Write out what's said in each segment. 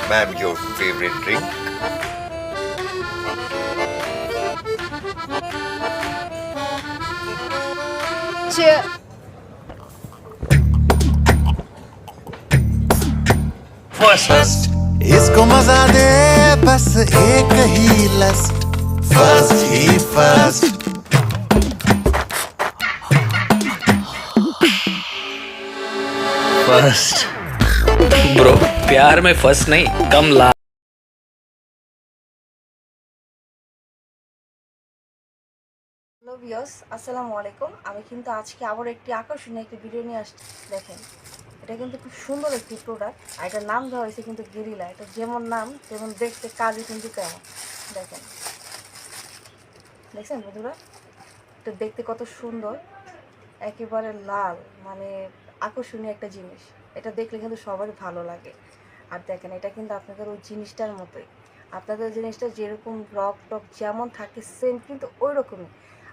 Ma'am, your favorite drink? Cheer. First. इसको मजा दे बस एक ही लस्ट फर्स्ट ही फर्स्ट फर्स्ट ब्रो, प्यार में फर्स्ट नहीं, कम ला। হ্যালো ভিউয়ার্স, আসসালামু আলাইকুম। আমি কিন্তু আজকে আবার একটি আকর্ষণীয় একটি ভিডিও নিয়ে আসছি। দেখেন, এটা কিন্তু খুব সুন্দর একটি প্রোডাক্ট, আর এটার নাম দেওয়া হয়েছে কিন্তু গেরিলা। এটা যেমন নাম তেমন দেখতে, কাজই কিন্তু তেমন। দেখেন, দেখছেন বন্ধুরা, এটা দেখতে কত সুন্দর, একেবারে লাল, মানে আকর্ষণীয় একটা জিনিস। এটা দেখলে কিন্তু সবারই ভালো লাগে। আর দেখেন, এটা কিন্তু আপনাদের ওই জিনিসটার মতোই, আপনাদের জিনিসটা যেরকম রক টক যেমন থাকে সেম কিন্তু ওই রকমই।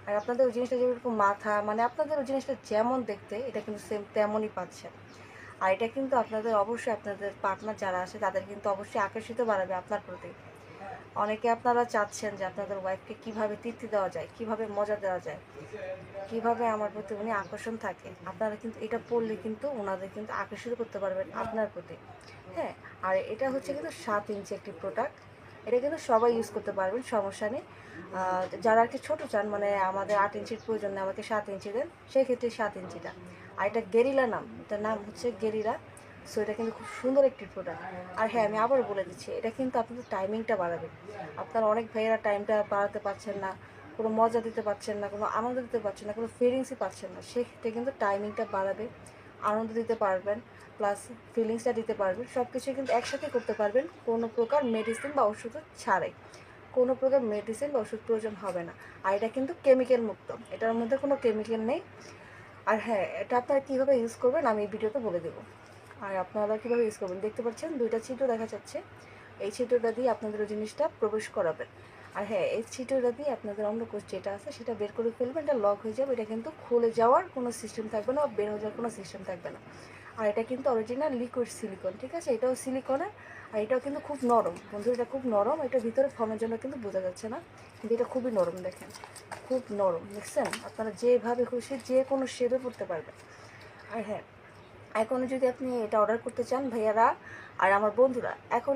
আর আপনাদের ওই জিনিসটা যেরকম মাথা, মানে আপনাদের ওই জিনিসটা যেমন দেখতে, এটা কিন্তু সেম তেমনই পাচ্ছেন। আর এটা কিন্তু আপনাদের অবশ্যই, আপনাদের পার্টনার যারা আছে তাদের কিন্তু অবশ্যই আকর্ষিত বাড়াবে আপনার প্রতি। অনেকে আপনারা চাচ্ছেন যে আপনাদের ওয়াইফকে কীভাবে তৃপ্তি দেওয়া যায়, কীভাবে মজা দেওয়া যায়, কীভাবে আমার প্রতি উনি আকর্ষণ থাকে। আপনারা কিন্তু এটা পড়লে কিন্তু ওনাদের কিন্তু আকর্ষিত করতে পারবেন আপনার প্রতি। হ্যাঁ, আর এটা হচ্ছে কিন্তু 7 ইঞ্চি একটি প্রোডাক্ট। এটা কিন্তু সবাই ইউজ করতে পারবেন, সমস্যা নেই। যারা আর কি ছোটো চান, মানে আমাদের 8 ইঞ্চির প্রয়োজন নেই, আমাকে 7 ইঞ্চি দেন, সেই ক্ষেত্রে 7 ইঞ্চিটা। আর এটা গেরিলা নাম, এটার নাম হচ্ছে গেরিলা। সো এটা কিন্তু খুব সুন্দর একটি প্রোডাক্ট। আর হ্যাঁ, আমি আবার বলে দিচ্ছি, এটা কিন্তু আপনাদের টাইমিংটা বাড়াবে। আপনারা অনেক ভাইয়েরা টাইমটা বাড়াতে পারছেন না, কোনো মজা দিতে পারছেন না, কোনো আনন্দ দিতে পারছেন না, কোনো ফিলিংসই পাচ্ছেন না, সেক্ষেত্রে কিন্তু টাইমিংটা বাড়াবে। আনন্দ দিতে পারবেন, প্লাস ফিলিংসটা দিতে পারবেন, সব কিছুই কিন্তু একসাথে করতে পারবেন, কোনো প্রকার মেডিসিন বা ওষুধ ছাড়াই। কোনো প্রকার মেডিসিন বা ওষুধ প্রয়োজন হবে না। আর এটা কিন্তু কেমিক্যাল মুক্ত, এটার মধ্যে কোনো কেমিক্যাল নেই। আর হ্যাঁ, এটা আপনারা কীভাবে ইউজ করবেন আমি এই ভিডিওতে বলে দেবো। আর আপনারা কীভাবে ইউজ করবেন দেখতে পাচ্ছেন, 2টা ছিদ্র দেখা যাচ্ছে। এই ছিদ্রটা দিয়ে আপনাদের ওই জিনিসটা প্রবেশ করাবেন। আর হ্যাঁ, এই ছিদ্রটা দিয়ে আপনাদের অন্ডকোষ যেটা আছে সেটা বের করে ফেলবেন, এটা লক হয়ে যাবে। এটা কিন্তু খুলে যাওয়ার কোনো সিস্টেম থাকবে না, বা বের হয়ে যাওয়ার কোনো সিস্টেম থাকবে না। আর এটা কিন্তু অরিজিনাল লিকুইড সিলিকন, ঠিক আছে, এটাও সিলিকনের। আর এটাও কিন্তু খুব নরম বন্ধু, এটা খুব নরম। এটা ভিতরে ফর্মের জন্য কিন্তু বোঝা যাচ্ছে না, কিন্তু এটা খুবই নরম। দেখেন, খুব নরম, দেখছেন? আপনারা যেভাবে খুশি যে কোনো শেপে পড়তে পারবেন। আর হ্যাঁ, এখন যদি আপনি এটা অর্ডার করতে চান ভাইয়ারা আর আমার বন্ধুরা, এখন